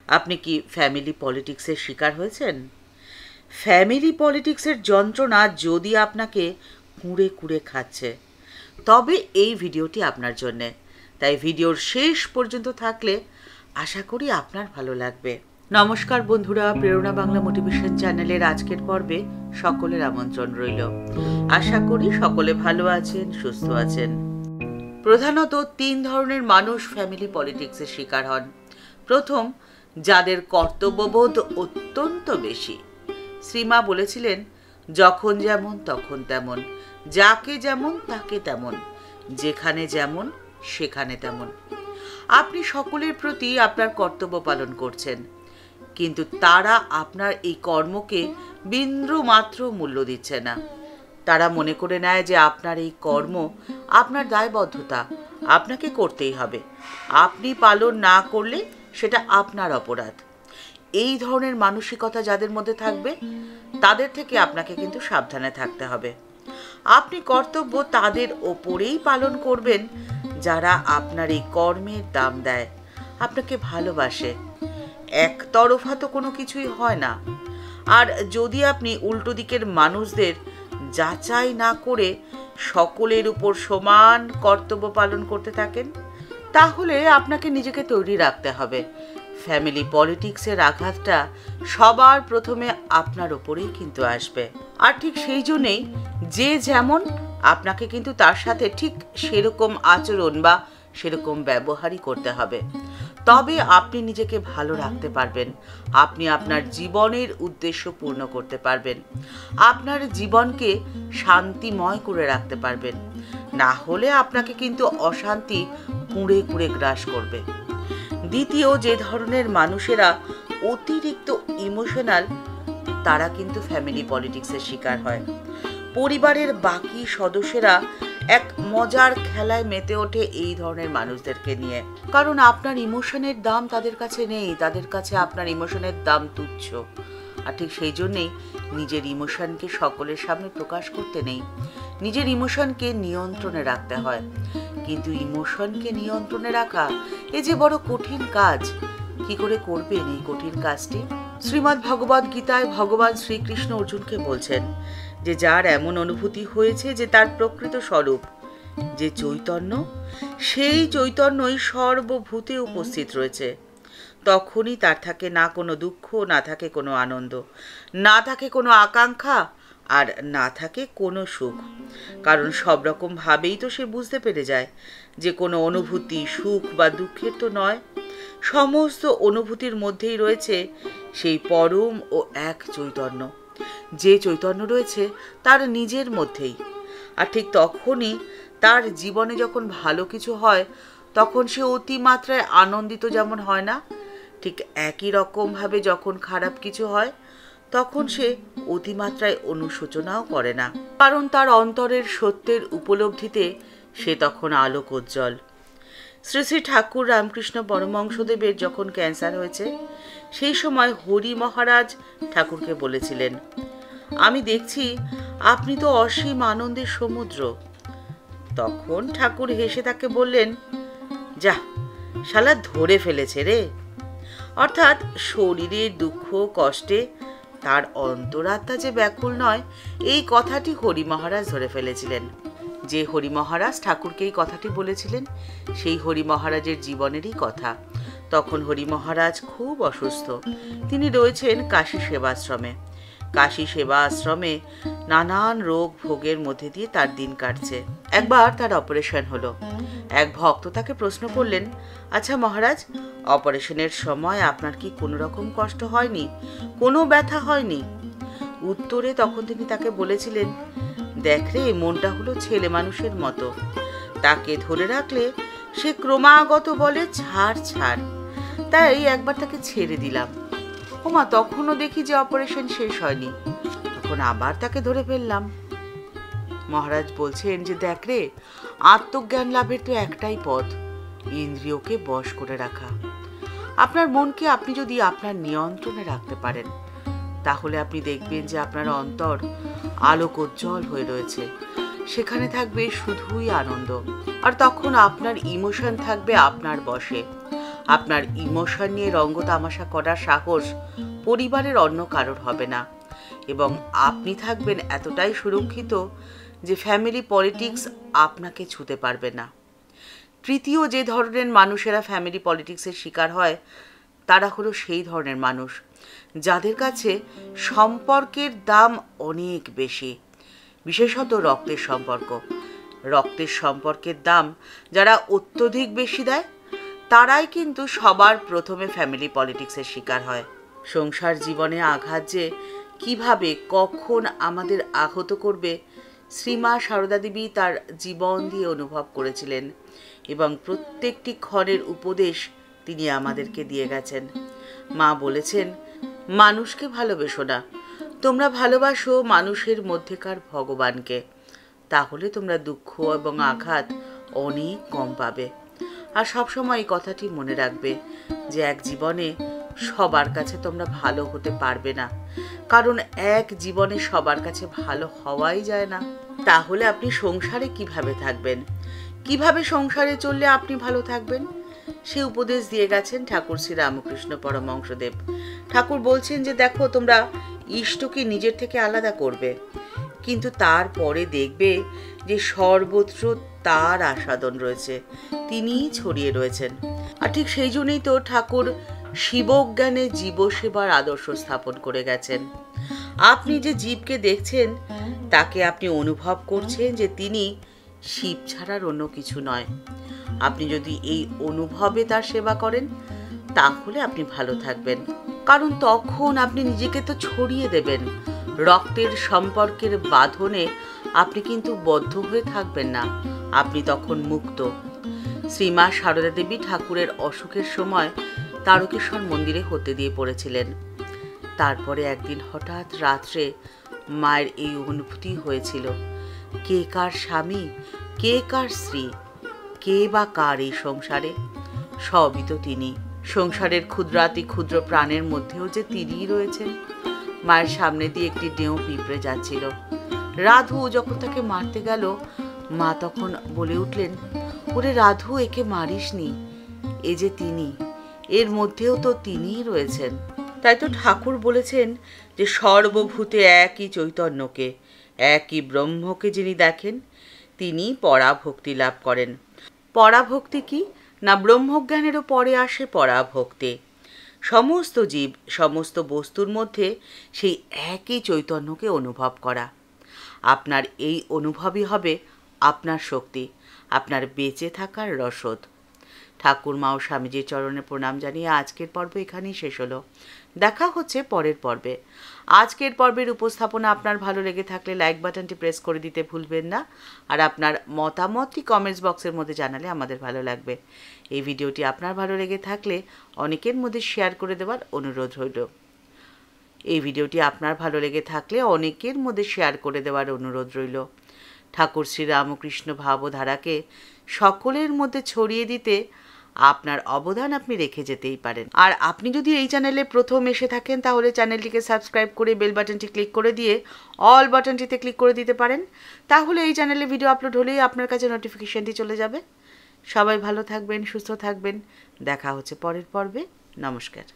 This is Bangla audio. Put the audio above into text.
আপনি কি ফ্যামিলি পলিটিক্সের শিকার হয়েছেন? ফ্যামিলি পলিটিক্সের যন্ত্রণা যদি আপনাকে কুঁড়ে কুঁড়ে খাচ্ছে, তবে এই ভিডিওটি আপনার জন্যে। তাই ভিডিওর শেষ পর্যন্ত থাকলে আশা করি আপনার ভালো লাগবে। নমস্কার বন্ধুরা, প্রেরণা বাংলা মোটিভেশন চ্যানেলের আজকের পর্বে সকলের আমন্ত্রণ রইল। আশা করি সকলে ভালো আছেন, সুস্থ আছেন। প্রধানত 3 ধরনের মানুষ ফ্যামিলি পলিটিক্সের শিকার হন। প্রথম, যাদের কর্তব্যবোধ অত্যন্ত বেশি। শ্রীমা বলেছিলেন, যখন যেমন তখন তেমন, যাকে যেমন তাকে তেমন, যেখানে যেমন সেখানে তেমন। আপনি সকলের প্রতি আপনার কর্তব্য পালন করছেন, কিন্তু তারা আপনার এই কর্মকে বিন্দু মাত্র মূল্য দিচ্ছে না। তারা মনে করে নেয় যে আপনার এই কর্ম আপনার দায়বদ্ধতা, আপনাকে করতেই হবে। আপনি পালন না করলে সেটা আপনার অপরাধ। এই ধরনের মানসিকতা যাদের মধ্যে থাকবে, তাদের থেকে আপনাকে কিন্তু সাবধানে থাকতে হবে। আপনি কর্তব্য তাদের ওপরেই পালন করবেন যারা আপনার এই কর্মের দাম দেয়, আপনাকে ভালোবাসে। একতরফা তো কোনো কিছুই হয় না। আর যদি আপনি উল্টো দিকের মানুষদের যাচাই না করে সকলের উপর সমান কর্তব্য পালন করতে থাকেন, তাহলে আপনাকে নিজেকে তৈরি রাখতে হবে। ফ্যামিলি পলিটিক্সের আঘাতটা সবার প্রথমে আপনার ওপরেই কিন্তু আসবে। আর ঠিক সেই জন্যেই যে যেমন, আপনাকে কিন্তু তার সাথে ঠিক সেরকম আচরণ বা সেরকম ব্যবহারই করতে হবে। তবে আপনি নিজেকে ভালো রাখতে পারবেন, আপনি আপনার জীবনের উদ্দেশ্য পূর্ণ করতে পারবেন, আপনার জীবনকে শান্তিময় করে রাখতে পারবেন। না হলে আপনাকে কিন্তু অশান্তি কুঁড়ে কুঁড়ে গ্রাস করবে। দ্বিতীয়, যে ধরনের মানুষেরা অতিরিক্ত ইমোশনাল, তারা কিন্তু ফ্যামিলি পলিটিক্সের শিকার হয়। পরিবারের বাকি সদস্যরা এক মজার খেলায় মেতে ওঠে এই ধরনের মানুষদেরকে নিয়ে, কারণ আপনার ইমোশনের দাম তাদের কাছে নেই, তাদের কাছে আপনার ইমোশনের দাম তুচ্ছ। আর ঠিক সেই জন্যেই নিজের ইমোশনকে সকলের সামনে প্রকাশ করতে নেই, নিজের ইমোশনকে নিয়ন্ত্রণে রাখতে হয়। কিন্তু ইমোশনকে নিয়ন্ত্রণে রাখা এ যে বড় কঠিন কাজ। কি করে করবেন এই কঠিন কাজটি? শ্রীমদ্ ভগবদ গীতায় ভগবান শ্রীকৃষ্ণ অর্জুনকে বলছেন যে যার এমন অনুভূতি হয়েছে যে তার প্রকৃত স্বরূপ যে চৈতন্য, সেই চৈতন্যই সর্বভূতে উপস্থিত রয়েছে, তখনই তার থাকে না কোনো দুঃখ, না থাকে কোনো আনন্দ, না থাকে কোনো আকাঙ্ক্ষা, আর না থাকে কোনো সুখ। কারণ সব রকম ভাবেই তো সে বুঝতে পেরে যায় যে কোনো অনুভূতি সুখ বা দুঃখের তো নয়, সমস্ত অনুভূতির মধ্যেই রয়েছে সেই পরম ও এক চৈতন্য, যে চৈতন্য রয়েছে তার নিজের মধ্যেই। আর ঠিক তখনই তার জীবনে যখন ভালো কিছু হয়, তখন সে অতিমাত্রায় আনন্দিত যেমন হয় না, ঠিক একই রকমভাবে যখন খারাপ কিছু হয়, তখন সে অতিমাত্রায় অনুশোচনাও করে না, কারণ তার অন্তরের সত্যের উপলব্ধিতে সে তখন আলোকোজ্জ্বল। শ্রী শ্রী ঠাকুর রামকৃষ্ণ পরমহংসদেবের যখন ক্যান্সার হয়েছে, সেই সময় হরি মহারাজ ঠাকুরকে বলেছিলেন, আমি দেখছি আপনি তো অসীম আনন্দের সমুদ্র। তখন ঠাকুর হেসে তাকে বললেন, যা শালা ধরে ফেলেছে রে। অর্থাৎ শরীরের দুঃখ কষ্টে তার অন্তরাত্মা যে ব্যাকুল নয়, এই কথাটি হরি মহারাজ ধরে ফেলেছিলেন। যে হরি মহারাজ ঠাকুরকে এই কথাটি বলেছিলেন, সেই হরি মহারাজের জীবনেরই কথা। তখন হরি মহারাজ খুব অসুস্থ। তিনি রয়েছেন কাশী সেবাশ্রমে। কাশী সেবা আশ্রমে নানান রোগ ভোগের মধ্যে দিয়ে তার দিন কাটছে। একবার তার অপারেশন হলো। এক ভক্ত তাকে প্রশ্ন করলেন, আচ্ছা মহারাজ, অপারেশনের সময় আপনার কি কোনো রকম কষ্ট হয়নি, কোনো ব্যথা হয়নি? উত্তরে তখন তিনি তাকে বলেছিলেন, দেখ রে, মনটা হলো ছেলে মানুষের মতো, তাকে ধরে রাখলে সে ক্রমাগত বলে ছাড় ছাড়, তাই একবার তাকে ছেড়ে দিলাম। ওমা, তখনও দেখি যে অপারেশন শেষ হয়নি, তখন আবার তাকে ধরে ফেললাম। মহারাজ বলছেন যে দেখ রে, আত্মজ্ঞান লাভের তো একটাই পথ, ইন্দ্রিয়কে বশ করে রাখা। আপনার মনকে আপনি যদি আপনার নিয়ন্ত্রণে রাখতে পারেন, তাহলে আপনি দেখবেন যে আপনার অন্তর আলোকোজ্জ্বল হয়ে রয়েছে, সেখানে থাকবে শুধুই আনন্দ। আর তখন আপনার ইমোশন থাকবে আপনার বশে, আপনার ইমোশন নিয়ে রঙ্গ তামাশা করার সাহস পরিবারের অন্য কারোর হবে না এবং আপনি থাকবেন এতটাই সুরক্ষিত যে ফ্যামিলি পলিটিক্স আপনাকে ছুঁতে পারবে না। তৃতীয় যে ধরনের মানুষেরা ফ্যামিলি পলিটিক্সের শিকার হয় তারা হলো সেই ধরনের মানুষ যাদের কাছে সম্পর্কের দাম অনেক বেশি, বিশেষত রক্তের সম্পর্ক। রক্তের সম্পর্কের দাম যারা অত্যধিক বেশি দেয় তারাই কিন্তু সবার প্রথমে ফ্যামিলি পলিটিক্সের শিকার হয়। সংসার জীবনে আঘাত যে কিভাবে কখন আমাদের আহত করবে শ্রীমা সারদা দেবী তার জীবন দিয়ে অনুভব করেছিলেন এবং প্রত্যেকটি ক্ষণের উপদেশ তিনি আমাদেরকে দিয়ে গেছেন। মা বলেছেন, মানুষকে ভালোবেসো না, তোমরা ভালোবাসো মানুষের মধ্যেকার ভগবানকে, তাহলে তোমরা দুঃখ এবং আঘাত অনেক কম পাবে। আর সবসময় এই কথাটি মনে রাখবে যে এক জীবনে সবার কাছে তোমরা ভালো হতে পারবে না, কারণ এক জীবনে সবার কাছে ভালো হওয়াই যায় না। তাহলে আপনি সংসারে কিভাবে থাকবেন, কিভাবে সংসারে চললে আপনি ভালো থাকবেন, সে উপদেশ দিয়ে গেছেন ঠাকুর শ্রী রামকৃষ্ণ পরমহংসদেব। ঠাকুর বলছেন যে দেখো, তোমরা ইষ্টকে নিজের থেকে আলাদা করবে, কিন্তু তারপরে দেখবে যে সর্বত্র তার আস্বাদন রয়েছে, তিনিই ছড়িয়ে রয়েছেন। আর ঠিক সেই জন্যই তো ঠাকুর শিবজ্ঞানে জীবসেবার আদর্শ স্থাপন করে গেছেন। আপনি যে জীবকে দেখছেন তাকে আপনি অনুভব করছেন যে তিনি শিব ছাড়ার অন্য কিছু নয়। আপনি যদি এই অনুভবে তার সেবা করেন তাহলে আপনি ভালো থাকবেন, কারণ তখন আপনি নিজেকে তো ছড়িয়ে দেবেন। রক্তের সম্পর্কের বাঁধনে আপনি কিন্তু বদ্ধ হয়ে থাকবেন না, আপনি তখন মুক্ত। শ্রীমা সারদা দেবী ঠাকুরের অসুখের সময় তারকেশ্বর মন্দিরে হতে দিয়ে পড়েছিলেন। তারপরে একদিন হঠাৎ রাত্রে মায়ের এই অনুভূতি হয়েছিল, কে কার স্বামী, কে কার স্ত্রী, কে বা কার এই সংসারে, সবই তো তিনি। সংসারের ক্ষুদ্রাতি ক্ষুদ্র প্রাণের মধ্যেও যে তিনিই রয়েছেন। মায়ের সামনে দিয়ে একটি ডেউ পিঁপড়ে যাচ্ছিল। রাধু যখন তাকে মারতে গেল, মা তখন বলে উঠলেন, ওরে রাধু, একে মারিসনি, এ যে তিনি, এর মধ্যেও তো তিনিই রয়েছেন। তাই তো ঠাকুর বলেছেন যে সর্বভূতে একই চৈতন্যকে, একই ব্রহ্মকে যিনি দেখেন তিনি পরাভক্তি লাভ করেন। পরাভক্তি কি না, ব্রহ্মজ্ঞানেরও পরে আসে পরাভক্তি। সমস্ত জীব, সমস্ত বস্তুর মধ্যে সেই একই চৈতন্যকে অনুভব করা। আপনার এই অনুভবই হবে আপনার শক্তি, আপনার বেঁচে থাকার রসদ। ঠাকুর মা ও স্বামীজির চরণে প্রণাম জানিয়ে আজকের পর্ব এখানেই শেষ হলো। দেখা হচ্ছে পরের পর্বে। আজকের পর্বের উপস্থাপনা আপনার ভালো লেগে থাকলে লাইক বাটনটি প্রেস করে দিতে ভুলবেন না, আর আপনার মতামতটি কমেন্টস বক্সের মধ্যে জানালে আমাদের ভালো লাগবে। এই ভিডিওটি আপনার ভালো লেগে থাকলে অনেকের মধ্যে শেয়ার করে দেওয়ার অনুরোধ রইল। এই ভিডিওটি আপনার ভালো লেগে থাকলে অনেকের মধ্যে শেয়ার করে দেওয়ার অনুরোধ রইল। ঠাকুর শ্রী রামকৃষ্ণ ভাবধারাকে সকলের মধ্যে ছড়িয়ে দিতে আপনার অবদান আপনি রেখে যেতেই পারেন। আর আপনি যদি এই চ্যানেলে প্রথম এসে থাকেন তাহলে চ্যানেলটিকে সাবস্ক্রাইব করে বেল বাটনটি ক্লিক করে দিয়ে অল বাটনটিতে ক্লিক করে দিতে পারেন। তাহলে এই চ্যানেলে ভিডিও আপলোড হলেই আপনার কাছে নোটিফিকেশনটি চলে যাবে। সবাই ভালো থাকবেন, সুস্থ থাকবেন। দেখা হচ্ছে পরের পর্বে। নমস্কার।